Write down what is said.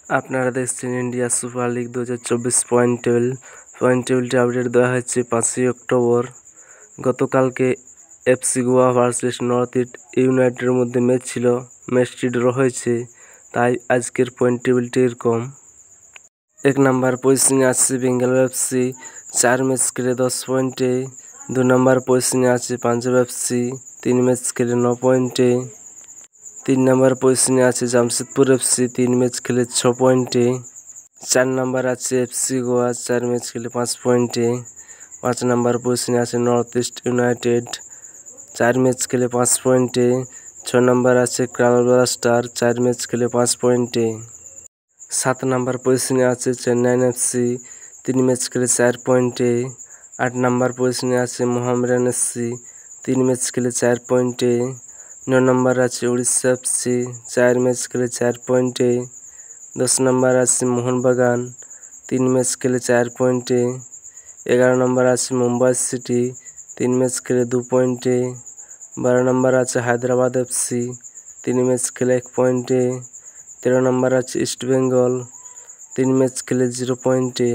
আপনারা দেখছেন India super league 2024 point টেবিলটি আপডেট দেওয়া হয়েছে 5ই অক্টোবর। গতকালকে FC Goa versus north east ইউনাইটেডের মধ্যে ম্যাচ ছিল, ম্যাচটি ড্র হয়েছে, তাই আজকের পয়েন্ট টেবিলটি এরকম। 1 নম্বর পজিশনে আছে বেঙ্গল এফসি 4 ম্যাচ খেলে 10 পয়েন্টে। 2 নম্বর পজিশনে আছে পাঞ্জাব এফসি 3 ম্যাচ খেলে 9 পয়েন্টে। 3 নম্বর পজিশনে আছে জামশেদপুর এফসি 3 ম্যাচ খেলে 6 পয়েন্টে। 4 নম্বর আছে এফসি গোয়া 4 ম্যাচ খেলে 5 পয়েন্টে। 5 নম্বর পজিশনে আছে নর্থ ইস্ট ইউনাইটেড 4 ম্যাচ খেলে 5 পয়েন্টে। 6 নম্বর আছে কেরালা ব্লাস্টার 4 ম্যাচ খেলে 5 পয়েন্টে। 7 নম্বর পজিশনে আছে চেন্নাই এফসি 3 ম্যাচ খেলে 4 পয়েন্টে। 8 নম্বর পজিশনে আছে মোহামেডান এফসি 3 ম্যাচ খেলে 4 পয়েন্টে। 9 নম্বর আছে উড়িষ্যা এফসি 4 ম্যাচ খেলে 4 পয়েন্টে। 10 নম্বর আছে মোহনবাগান 3 ম্যাচ খেলে 4 পয়েন্টে। 11 নম্বর আছে মুম্বাই সিটি 3 ম্যাচ খেলে 2 পয়েন্টে। 12 নম্বর আছে হায়দ্রাবাদ এফসি 3 ম্যাচ খেলে 1 পয়েন্টে। 13 নম্বর আছে ইস্ট বেঙ্গল 3 ম্যাচ খেলে 0 পয়েন্টে।